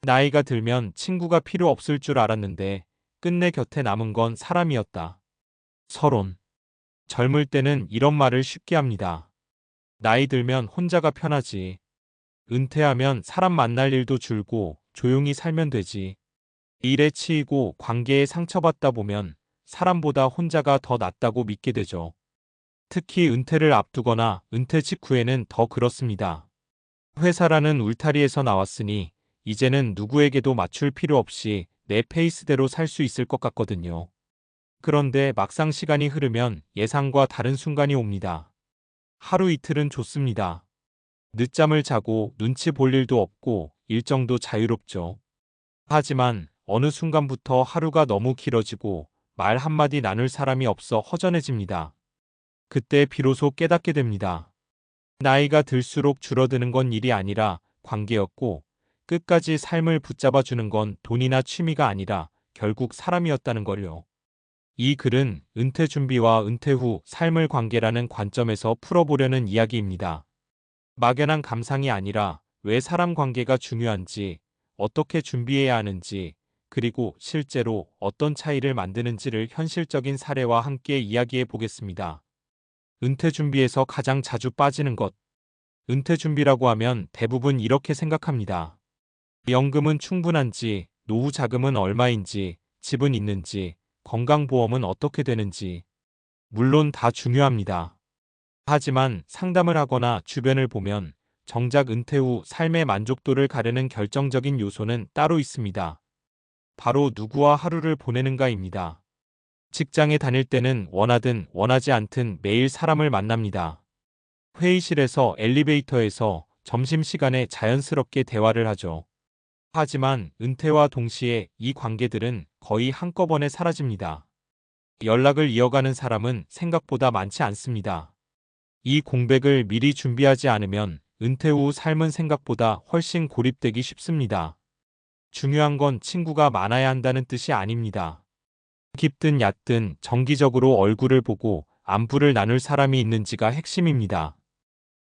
나이가 들면 친구가 필요 없을 줄 알았는데 끝내 곁에 남은 건 사람이었다. 서론. 젊을 때는 이런 말을 쉽게 합니다. 나이 들면 혼자가 편하지. 은퇴하면 사람 만날 일도 줄고 조용히 살면 되지. 일에 치이고 관계에 상처받다 보면 사람보다 혼자가 더 낫다고 믿게 되죠. 특히 은퇴를 앞두거나 은퇴 직후에는 더 그렇습니다. 회사라는 울타리에서 나왔으니 이제는 누구에게도 맞출 필요 없이 내 페이스대로 살 수 있을 것 같거든요. 그런데 막상 시간이 흐르면 예상과 다른 순간이 옵니다. 하루 이틀은 좋습니다. 늦잠을 자고 눈치 볼 일도 없고 일정도 자유롭죠. 하지만 어느 순간부터 하루가 너무 길어지고 말 한마디 나눌 사람이 없어 허전해집니다. 그때 비로소 깨닫게 됩니다. 나이가 들수록 줄어드는 건 일이 아니라 관계였고 끝까지 삶을 붙잡아주는 건 돈이나 취미가 아니라 결국 사람이었다는 걸요. 이 글은 은퇴 준비와 은퇴 후 삶을 관계라는 관점에서 풀어보려는 이야기입니다. 막연한 감상이 아니라 왜 사람 관계가 중요한지, 어떻게 준비해야 하는지, 그리고 실제로 어떤 차이를 만드는지를 현실적인 사례와 함께 이야기해 보겠습니다. 은퇴 준비에서 가장 자주 빠지는 것. 은퇴 준비라고 하면 대부분 이렇게 생각합니다. 연금은 충분한지, 노후 자금은 얼마인지, 집은 있는지, 건강보험은 어떻게 되는지. 물론 다 중요합니다. 하지만 상담을 하거나 주변을 보면 정작 은퇴 후 삶의 만족도를 가르는 결정적인 요소는 따로 있습니다. 바로 누구와 하루를 보내는가입니다. 직장에 다닐 때는 원하든 원하지 않든 매일 사람을 만납니다. 회의실에서 엘리베이터에서 점심시간에 자연스럽게 대화를 하죠. 하지만 은퇴와 동시에 이 관계들은 거의 한꺼번에 사라집니다. 연락을 이어가는 사람은 생각보다 많지 않습니다. 이 공백을 미리 준비하지 않으면 은퇴 후 삶은 생각보다 훨씬 고립되기 쉽습니다. 중요한 건 친구가 많아야 한다는 뜻이 아닙니다. 깊든 얕든 정기적으로 얼굴을 보고 안부를 나눌 사람이 있는지가 핵심입니다.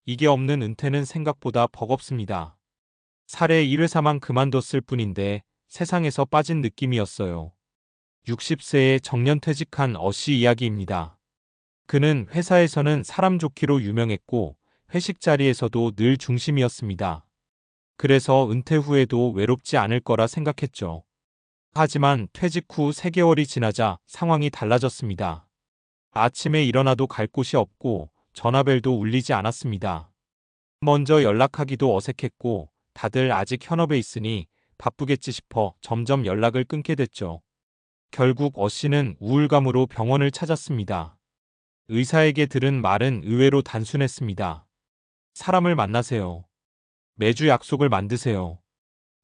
이게 없는 은퇴는 생각보다 버겁습니다. 사례 1회사만 그만뒀을 뿐인데 세상에서 빠진 느낌이었어요. 60세에 정년퇴직한 어씨 이야기입니다. 그는 회사에서는 사람 좋기로 유명했고 회식 자리에서도 늘 중심이었습니다. 그래서 은퇴 후에도 외롭지 않을 거라 생각했죠. 하지만 퇴직 후 3개월이 지나자 상황이 달라졌습니다. 아침에 일어나도 갈 곳이 없고 전화벨도 울리지 않았습니다. 먼저 연락하기도 어색했고 다들 아직 현업에 있으니 바쁘겠지 싶어 점점 연락을 끊게 됐죠. 결국 어씨는 우울감으로 병원을 찾았습니다. 의사에게 들은 말은 의외로 단순했습니다. 사람을 만나세요. 매주 약속을 만드세요.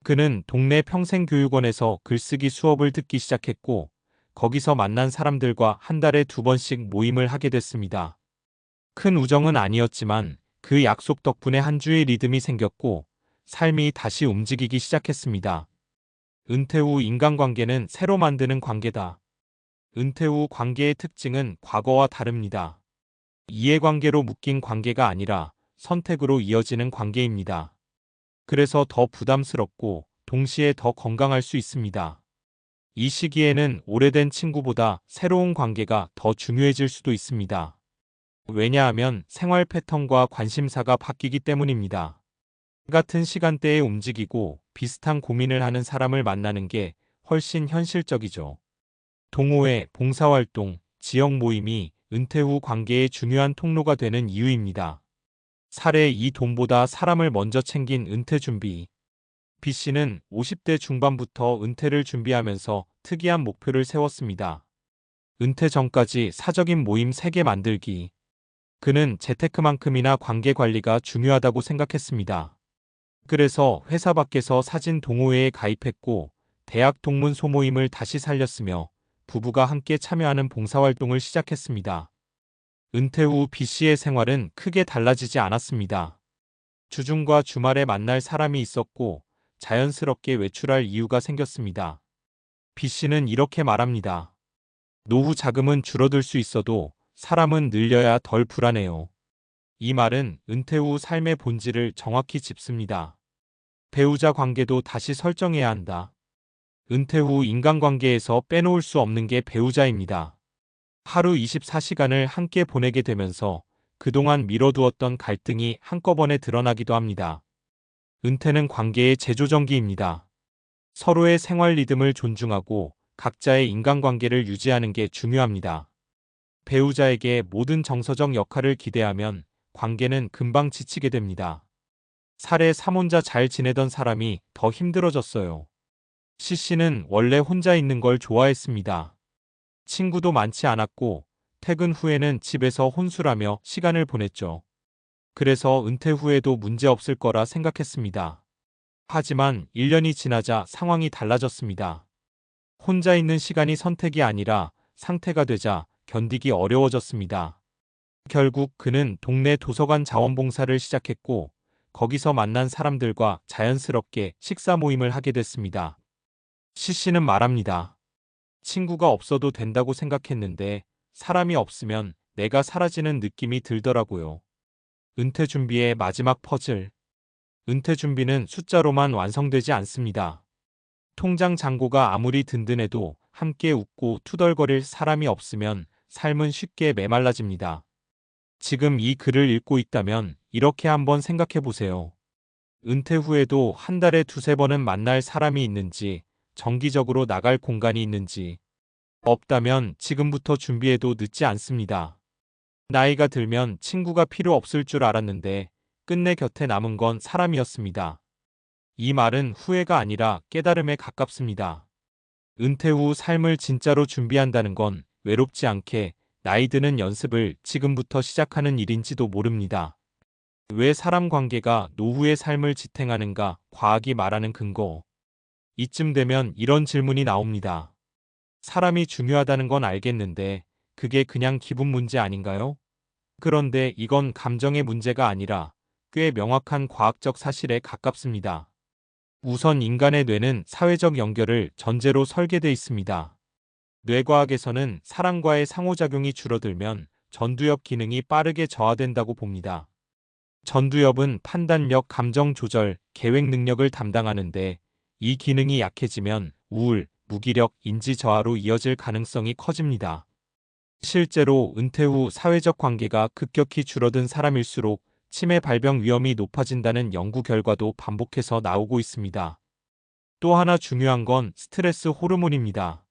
그는 동네 평생교육원에서 글쓰기 수업을 듣기 시작했고 거기서 만난 사람들과 한 달에 2번씩 모임을 하게 됐습니다. 큰 우정은 아니었지만 그 약속 덕분에 한 주의 리듬이 생겼고 삶이 다시 움직이기 시작했습니다. 은퇴 후 인간관계는 새로 만드는 관계다. 은퇴 후 관계의 특징은 과거와 다릅니다. 이해관계로 묶인 관계가 아니라 선택으로 이어지는 관계입니다. 그래서 더 부담스럽고 동시에 더 건강할 수 있습니다. 이 시기에는 오래된 친구보다 새로운 관계가 더 중요해질 수도 있습니다. 왜냐하면 생활 패턴과 관심사가 바뀌기 때문입니다. 같은 시간대에 움직이고 비슷한 고민을 하는 사람을 만나는 게 훨씬 현실적이죠. 동호회, 봉사활동, 지역 모임이 은퇴 후 관계의 중요한 통로가 되는 이유입니다. 사례 2 돈보다 사람을 먼저 챙긴 은퇴 준비. B씨는 50대 중반부터 은퇴를 준비하면서 특이한 목표를 세웠습니다. 은퇴 전까지 사적인 모임 3개 만들기. 그는 재테크만큼이나 관계 관리가 중요하다고 생각했습니다. 그래서 회사 밖에서 사진 동호회에 가입했고 대학 동문 소모임을 다시 살렸으며 부부가 함께 참여하는 봉사활동을 시작했습니다. 은퇴 후 B씨의 생활은 크게 달라지지 않았습니다. 주중과 주말에 만날 사람이 있었고 자연스럽게 외출할 이유가 생겼습니다. B씨는 이렇게 말합니다. 노후 자금은 줄어들 수 있어도 사람은 늘려야 덜 불안해요. 이 말은 은퇴 후 삶의 본질을 정확히 짚습니다. 배우자 관계도 다시 설정해야 한다. 은퇴 후 인간관계에서 빼놓을 수 없는 게 배우자입니다. 하루 24시간을 함께 보내게 되면서 그동안 미뤄두었던 갈등이 한꺼번에 드러나기도 합니다. 은퇴는 관계의 제조정기입니다. 서로의 생활 리듬을 존중하고 각자의 인간관계를 유지하는 게 중요합니다. 배우자에게 모든 정서적 역할을 기대하면 관계는 금방 지치게 됩니다. 사례 3 혼자 잘 지내던 사람이 더 힘들어졌어요. C씨는 원래 혼자 있는 걸 좋아했습니다. 친구도 많지 않았고 퇴근 후에는 집에서 혼술하며 시간을 보냈죠. 그래서 은퇴 후에도 문제 없을 거라 생각했습니다. 하지만 1년이 지나자 상황이 달라졌습니다. 혼자 있는 시간이 선택이 아니라 상태가 되자 견디기 어려워졌습니다. 결국 그는 동네 도서관 자원봉사를 시작했고 거기서 만난 사람들과 자연스럽게 식사 모임을 하게 됐습니다. C씨는 말합니다. 친구가 없어도 된다고 생각했는데 사람이 없으면 내가 사라지는 느낌이 들더라고요. 은퇴 준비의 마지막 퍼즐. 은퇴 준비는 숫자로만 완성되지 않습니다. 통장 잔고가 아무리 든든해도 함께 웃고 투덜거릴 사람이 없으면 삶은 쉽게 메말라집니다. 지금 이 글을 읽고 있다면 이렇게 한번 생각해 보세요. 은퇴 후에도 한 달에 두세 번은 만날 사람이 있는지, 정기적으로 나갈 공간이 있는지, 없다면 지금부터 준비해도 늦지 않습니다. 나이가 들면 친구가 필요 없을 줄 알았는데 끝내 곁에 남은 건 사람이었습니다. 이 말은 후회가 아니라 깨달음에 가깝습니다. 은퇴 후 삶을 진짜로 준비한다는 건 외롭지 않게 나이 드는 연습을 지금부터 시작하는 일인지도 모릅니다. 왜 사람 관계가 노후의 삶을 지탱하는가? 과학이 말하는 근거. 이쯤 되면 이런 질문이 나옵니다. 사람이 중요하다는 건 알겠는데 그게 그냥 기분 문제 아닌가요? 그런데 이건 감정의 문제가 아니라 꽤 명확한 과학적 사실에 가깝습니다. 우선 인간의 뇌는 사회적 연결을 전제로 설계돼 있습니다. 뇌과학에서는 사람과의 상호작용이 줄어들면 전두엽 기능이 빠르게 저하된다고 봅니다. 전두엽은 판단력, 감정 조절, 계획 능력을 담당하는데 이 기능이 약해지면 우울, 무기력, 인지 저하로 이어질 가능성이 커집니다. 실제로 은퇴 후 사회적 관계가 급격히 줄어든 사람일수록 치매 발병 위험이 높아진다는 연구 결과도 반복해서 나오고 있습니다. 또 하나 중요한 건 스트레스 호르몬입니다.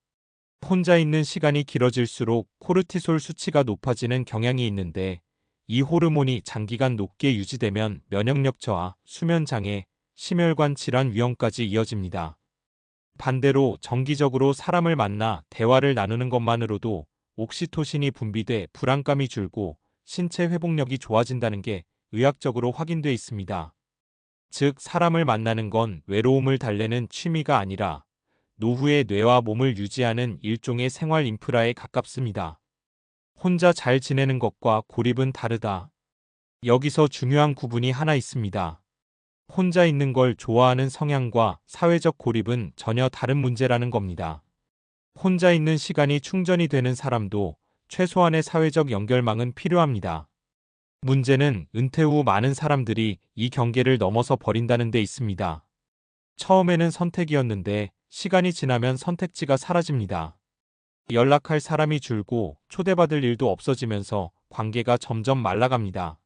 혼자 있는 시간이 길어질수록 코르티솔 수치가 높아지는 경향이 있는데 이 호르몬이 장기간 높게 유지되면 면역력 저하, 수면 장애, 심혈관 질환 위험까지 이어집니다. 반대로 정기적으로 사람을 만나 대화를 나누는 것만으로도 옥시토신이 분비돼 불안감이 줄고 신체 회복력이 좋아진다는 게 의학적으로 확인돼 있습니다. 즉, 사람을 만나는 건 외로움을 달래는 취미가 아니라 노후의 뇌와 몸을 유지하는 일종의 생활 인프라에 가깝습니다. 혼자 잘 지내는 것과 고립은 다르다. 여기서 중요한 구분이 하나 있습니다. 혼자 있는 걸 좋아하는 성향과 사회적 고립은 전혀 다른 문제라는 겁니다. 혼자 있는 시간이 충전이 되는 사람도 최소한의 사회적 연결망은 필요합니다. 문제는 은퇴 후 많은 사람들이 이 경계를 넘어서 버린다는 데 있습니다. 처음에는 선택이었는데 시간이 지나면 선택지가 사라집니다. 연락할 사람이 줄고 초대받을 일도 없어지면서 관계가 점점 말라갑니다.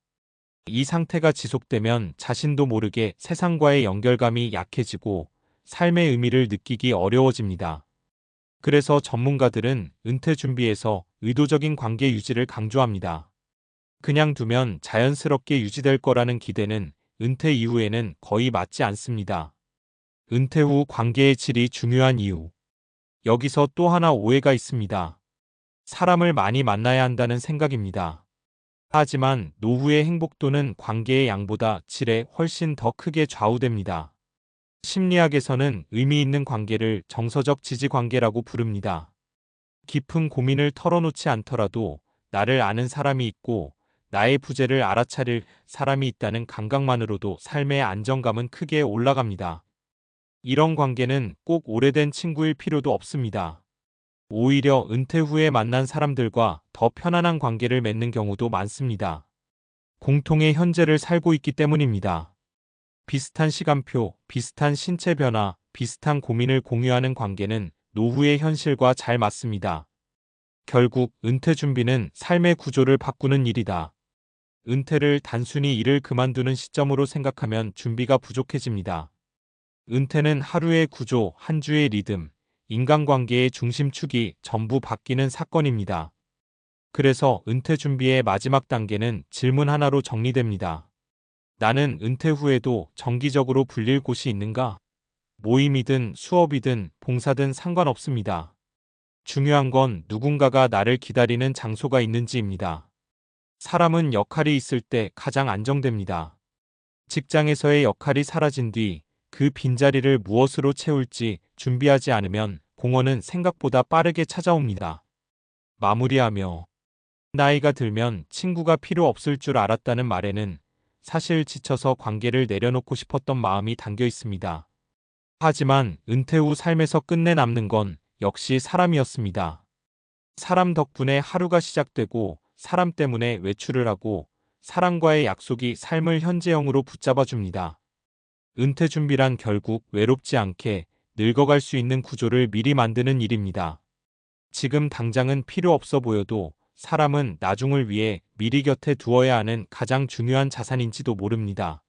이 상태가 지속되면 자신도 모르게 세상과의 연결감이 약해지고 삶의 의미를 느끼기 어려워집니다. 그래서 전문가들은 은퇴 준비에서 의도적인 관계 유지를 강조합니다. 그냥 두면 자연스럽게 유지될 거라는 기대는 은퇴 이후에는 거의 맞지 않습니다. 은퇴 후 관계의 질이 중요한 이유. 여기서 또 하나 오해가 있습니다. 사람을 많이 만나야 한다는 생각입니다. 하지만 노후의 행복도는 관계의 양보다 질에 훨씬 더 크게 좌우됩니다. 심리학에서는 의미 있는 관계를 정서적 지지 관계라고 부릅니다. 깊은 고민을 털어놓지 않더라도 나를 아는 사람이 있고 나의 부재를 알아차릴 사람이 있다는 감각만으로도 삶의 안정감은 크게 올라갑니다. 이런 관계는 꼭 오래된 친구일 필요도 없습니다. 오히려 은퇴 후에 만난 사람들과 더 편안한 관계를 맺는 경우도 많습니다. 공통의 현재를 살고 있기 때문입니다. 비슷한 시간표, 비슷한 신체 변화, 비슷한 고민을 공유하는 관계는 노후의 현실과 잘 맞습니다. 결국 은퇴 준비는 삶의 구조를 바꾸는 일이다. 은퇴를 단순히 일을 그만두는 시점으로 생각하면 준비가 부족해집니다. 은퇴는 하루의 구조, 한 주의 리듬, 인간관계의 중심축이 전부 바뀌는 사건입니다. 그래서 은퇴 준비의 마지막 단계는 질문 하나로 정리됩니다. 나는 은퇴 후에도 정기적으로 불릴 곳이 있는가? 모임이든 수업이든 봉사든 상관없습니다. 중요한 건 누군가가 나를 기다리는 장소가 있는지입니다. 사람은 역할이 있을 때 가장 안정됩니다. 직장에서의 역할이 사라진 뒤 그 빈자리를 무엇으로 채울지 준비하지 않으면 공허는 생각보다 빠르게 찾아옵니다. 마무리하며 나이가 들면 친구가 필요 없을 줄 알았다는 말에는 사실 지쳐서 관계를 내려놓고 싶었던 마음이 담겨 있습니다. 하지만 은퇴 후 삶에서 끝내 남는 건 역시 사람이었습니다. 사람 덕분에 하루가 시작되고 사람 때문에 외출을 하고 사람과의 약속이 삶을 현재형으로 붙잡아 줍니다. 은퇴 준비란 결국 외롭지 않게 늙어갈 수 있는 구조를 미리 만드는 일입니다. 지금 당장은 필요 없어 보여도 사람은 나중을 위해 미리 곁에 두어야 하는 가장 중요한 자산인지도 모릅니다.